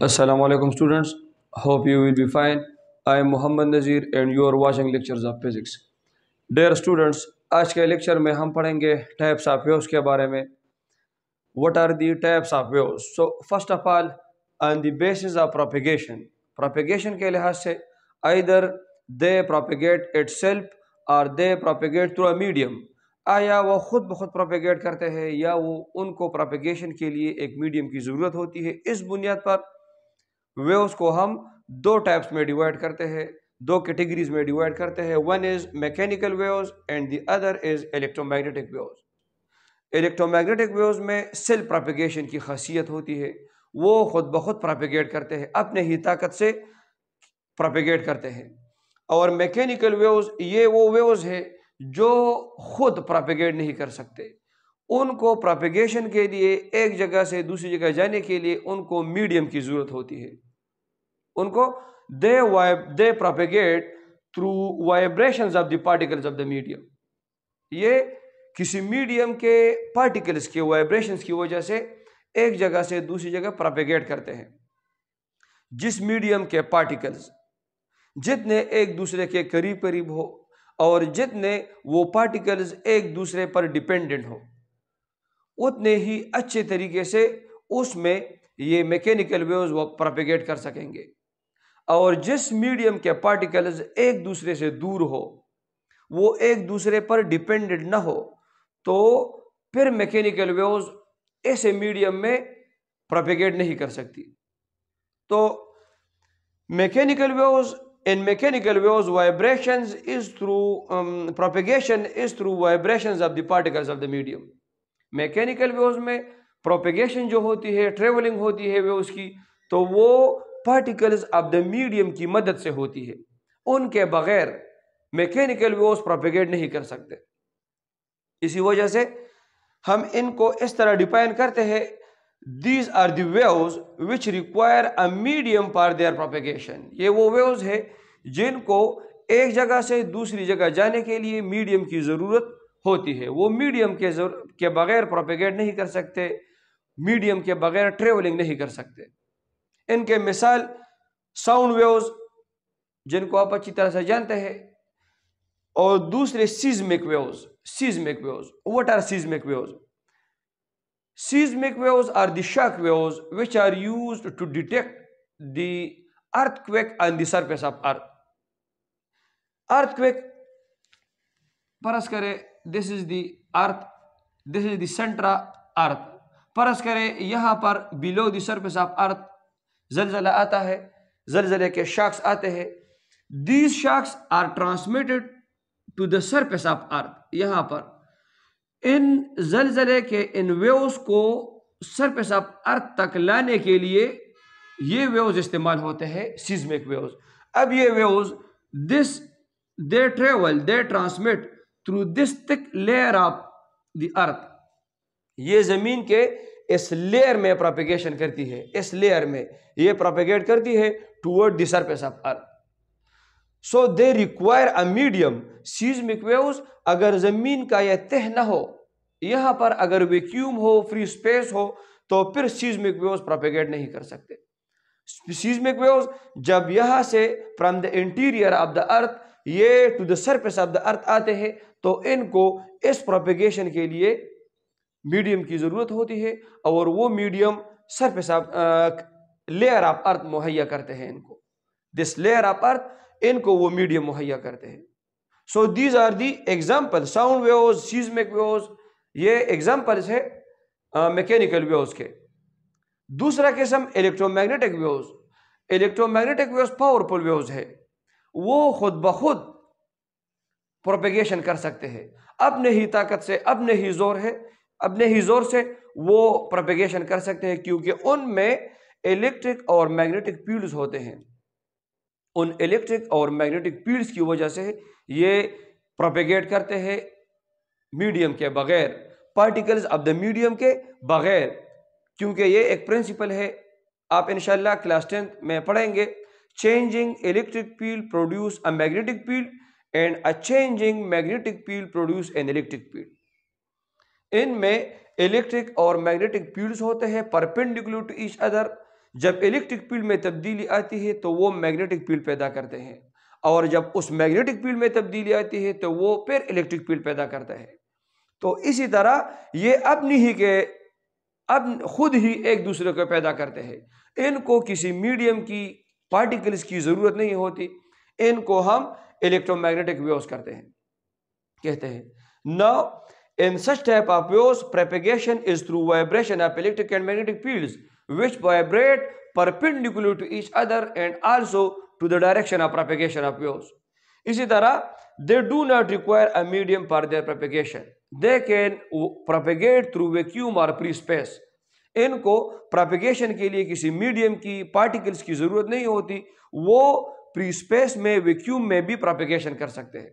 Assalamu alaikum students. Hope you will be fine. I am Muhammad Nazir and you are watching lectures of physics. Dear students, आज के lecture में हम पढ़ेंगे types of waves के बारे में. What are the types of waves? So first of all, on the basis of propagation के लिहाज से either they propagate itself or they propagate through a medium. आया वो खुद ब खुद प्रोपेगेट करते हैं या वो उनको प्रोपेगेशन के लिए एक मीडियम की ज़रूरत होती है. इस बुनियाद पर वेव्स को हम दो टाइप्स में डिवाइड करते हैं, दो कैटेगरीज में डिवाइड करते हैं. One is mechanical waves and the other is electromagnetic waves. Electromagnetic waves में सेल्फ प्रोपेगेशन की खासियत होती है, वो खुद ब खुद प्रोपेगेट करते हैं, अपने ही ताकत से प्रोपेगेट करते हैं. और मैकेनिकल वेव्स ये वो वेव्स है जो खुद प्रोपेगेट नहीं कर सकते. उनको प्रोपेगेशन के लिए एक जगह से दूसरी जगह जाने के लिए उनको मीडियम की जरूरत होती है. उनको they propagate through vibrations of the particles of the medium. ये किसी मीडियम के पार्टिकल्स के वाइब्रेशंस की वजह से एक जगह से दूसरी जगह प्रोपेगेट करते हैं. जिस मीडियम के पार्टिकल्स जितने एक दूसरे के करीब करीब हो और जितने वो पार्टिकल्स एक दूसरे पर डिपेंडेंट हो, उतने ही अच्छे तरीके से उसमें ये मैकेनिकल वेव्स वो प्रोपेगेट कर सकेंगे. और जिस मीडियम के पार्टिकल्स एक दूसरे से दूर हो, वो एक दूसरे पर डिपेंडेंट ना हो, तो फिर मैकेनिकल वेव्स ऐसे मीडियम में प्रोपेगेट नहीं कर सकती. तो mechanical waves in mechanical waves vibrations is through propagation is through vibrations of the particles of the medium. Mechanical waves में प्रोपेगेशन जो होती है, ट्रेवलिंग होती है वेव्स की, तो वो पार्टिकल्स ऑफ द मीडियम की मदद से होती है. उनके बगैर मैकेनिकल वेव्स प्रोपेगेट नहीं कर सकते. इसी वजह से हम इनको इस तरह डिफाइन करते हैं, These are the waves which require a medium for their propagation. ये वो वेव्स है जिनको एक जगह से दूसरी जगह जाने के लिए मीडियम की जरूरत होती है. वो मीडियम के बगैर प्रोपेगेट नहीं कर सकते, मीडियम के बगैर ट्रेवलिंग नहीं कर सकते. इनके मिसाल साउंड वेव्स जिनको आप अच्छी तरह से जानते हैं, और दूसरे seismic waves. What are seismic waves? Seismic waves are the shock waves which are used to detect the earthquake on the surface of earth. Earthquake, परस करे this is the earth, this is the center earth. परस करे यहाँ पर below the surface of earth जलजला आता है, जलजले के shocks आते हैं. These shocks are transmitted to the surface of earth. यहाँ पर इन जलजले के इन वेव्स को सरफेस ऑफ अर्थ तक लाने के लिए ये वेव्स इस्तेमाल होते हैं, सीज्मिक वेव्स. अब ये waves they transmit through this thick layer of the earth. ये जमीन के इस लेयर में प्रोपेगेशन करती है, इस लेयर में ये प्रोपेगेट करती है toward the surface of earth. So they require a medium. Seismic waves अगर जमीन का यह तह न हो, यहां पर अगर वैक्यूम हो, फ्री स्पेस हो, तो फिर सीज्मिक वेव्स प्रोपेगेट नहीं कर सकते. सीज्मिक वेव्स जब यहां से from the interior of the earth ये to the surface of the earth आते हैं, तो इनको इस प्रोपेगेशन के लिए मीडियम की जरूरत होती है, और वो medium surface of layer of earth मुहैया करते हैं. इनको दिस लेयर ऑफ अर्थ इनको वो मीडियम मुहैया करते हैं. So these are the example. Sound waves, seismic waves, ये एग्जाम्पल्स है मैकेनिकल वेव्स के. दूसरा किस्म electromagnetic waves. Electromagnetic waves powerful waves है, वो खुद ब खुद प्रोपेगेशन कर सकते हैं अपने ही ताकत से, अपने ही जोर से वो प्रोपेगेशन कर सकते हैं, क्योंकि उनमें इलेक्ट्रिक और मैग्नेटिक फील्ड्स होते हैं. उन इलेक्ट्रिक और मैग्नेटिक फील्ड्स की वजह से ये प्रोपेगेट करते हैं मीडियम के बगैर, पार्टिकल्स ऑफ द मीडियम के बगैर. क्योंकि ये एक प्रिंसिपल है, आप इंशाल्लाह क्लास 10th में पढ़ेंगे. Changing electric field produce a magnetic field and a changing magnetic field produce an electric field. इनमें इलेक्ट्रिक और मैग्नेटिक फील्ड्स होते हैं परपेंडिकुलर टू ईच अदर. जब इलेक्ट्रिक फील्ड में तब्दीली आती है तो वो मैग्नेटिक फील्ड पैदा करते हैं, और जब उस मैग्नेटिक फील्ड में तब्दीली आती है तो वो फिर इलेक्ट्रिक फील्ड पैदा करता है। तो इसी तरह ये अपनी ही के अब खुद ही एक दूसरे को पैदा करते हैं। इनको किसी मीडियम की, पार्टिकल्स की ज़रूरत नहीं होती। इनको हम इलेक्ट्रोमैग्नेटिक वेव्स कहते हैं। Now in such type of waves propagation is through vibration of electric and magnetic fields which vibrate perpendicular to each other and also to the direction of propagation of waves. इसी तरह they do not require a medium for their propagation. They can propagate through vacuum or free space. इनको propagation के लिए किसी medium की, particles की जरूरत नहीं होती। वो फ्री स्पेस में, वैक्यूम में भी propagation कर सकते हैं।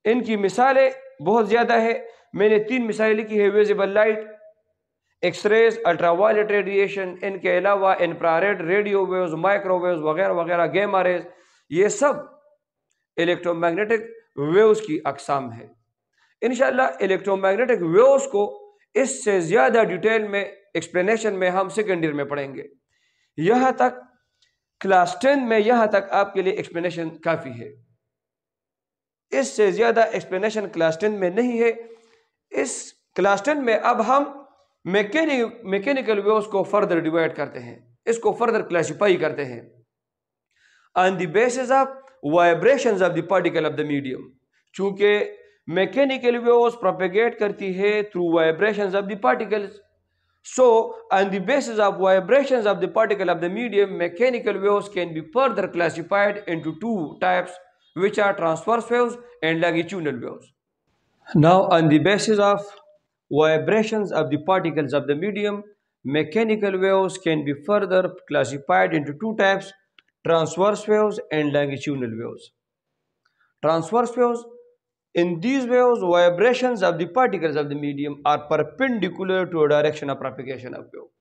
इनकी मिसालें बहुत ज्यादा है। मैंने 3 मिसालें लिखी है: visible light, x-rays, ultraviolet radiation, इनके अलावा इंफ्रारेड, रेडियो वेव्स, माइक्रोवेव्स वगैरह वगैरह, गैमा रेज, ये सब इलेक्ट्रोमैग्नेटिक वेव्स की अकसाम है। इंशाल्लाह इलेक्ट्रोमैग्नेटिक वेव्स को इससे ज्यादा डिटेल में एक्सप्लेनेशन में हम सेकेंड ईयर में पढ़ेंगे। यहां तक क्लास 10 में, यहां तक आपके लिए एक्सप्लेनेशन काफी है। इससे ज्यादा एक्सप्लेनेशन क्लास 10 में नहीं है। इस क्लास 10 में अब हम मैकेनिकल वेव्स को फर्दर डिवाइड करते हैं, इसको फर्दर क्लासिफाई करते हैं on the basis of vibrations of the particle of the medium. चूंकि मैकेनिकल वेव्स प्रोपेगेट करती है through vibrations of the particles, so on the basis of vibrations of the particle of the medium, mechanical waves can be further classified into 2 types which are transverse waves and longitudinal waves. Now on the basis of vibrations of the particles of the medium, mechanical waves can be further classified into 2 types: transverse waves and longitudinal waves. Transverse waves, in these waves vibrations of the particles of the medium are perpendicular to a direction of propagation of wave,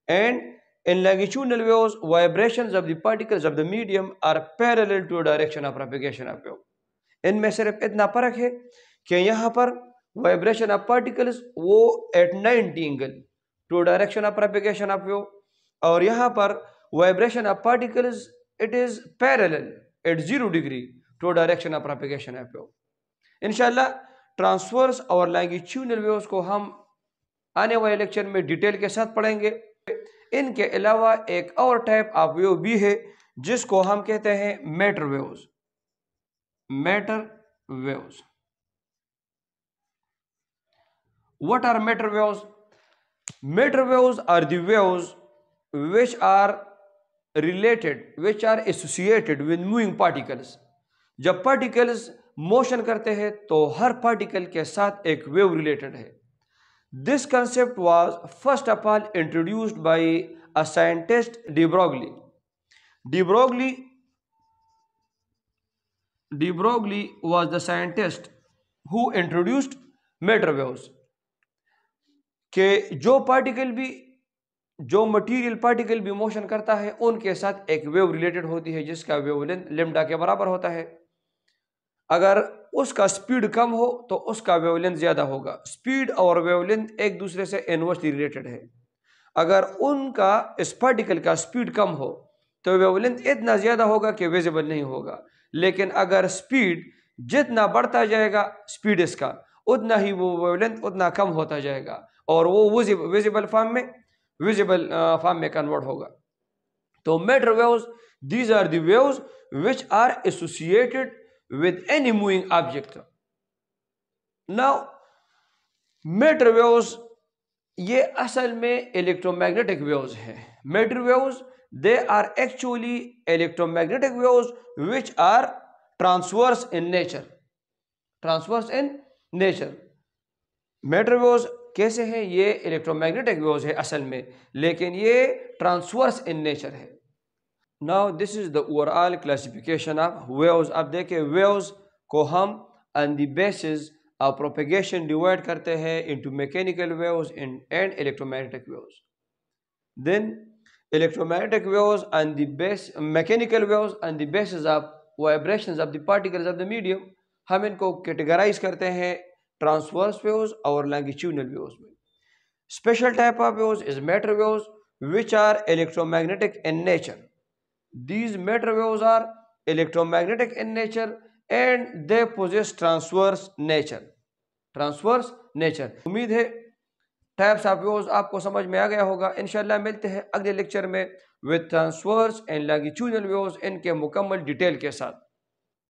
and in longitudinal waves vibrations of the particles of the medium are parallel to a direction of propagation of wave. इनमें सिर्फ इतना फर्क है कि यहाँ पर vibration of particles वो at 90 angle to direction of propagation of wave, और यहाँ पर vibration of particles it is parallel at 0 degree to direction of propagation of wave. इंशाल्लाह ट्रांसवर्स और लॉन्गिट्यूडनल वेव्स को हम आने वाले लेक्चर में डिटेल के साथ पढ़ेंगे। इनके अलावा एक और टाइप ऑफ वेव भी है जिसको हम कहते हैं matter waves. Matter waves, what are matter waves? Matter waves are the waves which are related, which are associated with moving particles. जब पार्टिकल्स मोशन करते हैं तो हर पार्टिकल के साथ एक वेव रिलेटेड है। This concept was first of all introduced by a scientist, de Broglie. De Broglie was the scientist who introduced matter waves. कि जो पार्टिकल भी, जो मटेरियल पार्टिकल भी मोशन करता है उनके साथ एक वेव रिलेटेड होती है जिसका वेवलेंथ लैम्डा के बराबर होता है। अगर उसका स्पीड कम हो तो उसका वेवलेंथ ज्यादा होगा। स्पीड और वेवलेंथ एक दूसरे से इनवर्सली रिलेटेड है। अगर उनका, इस पार्टिकल का स्पीड कम हो तो वेवलेंथ इतना ज्यादा होगा कि विजिबल नहीं होगा, लेकिन अगर स्पीड जितना बढ़ता जाएगा स्पीड इसका, उतना ही वो वेवलेंथ उतना कम होता जाएगा और वो विजिबल फॉर्म में कन्वर्ट होगा। तो matter waves, these are the waves which are associated with any moving object. Now matter waves ये असल में इलेक्ट्रोमैग्नेटिक वेव्स है। Matter waves they are actually electromagnetic waves which are transverse in nature. Transverse in nature matter waves कैसे हैं? ये electromagnetic waves है असल में, लेकिन ये ट्रांसवर्स इन नेचर है। Now this is the overall classification of waves. अब देखिए वेव्स को हम on the basis of propagation divide करते हैं into mechanical waves and electromagnetic waves. Then electromagnetic waves on the base, mechanical waves on the basis of vibrations of the particles of the medium. हम इनको categorize करते हैं transverse waves और longitudinal waves में। Special type of waves is matter waves which are electromagnetic in nature. These matter waves are electromagnetic in nature and they possess transverse nature. Transverse nature. उम्मीद है types of waves आपको समझ में आ गया होगा। इंशाल्लाह मिलते हैं अगले लेक्चर में with transverse and longitudinal waves इनके मुकम्मल डिटेल के साथ।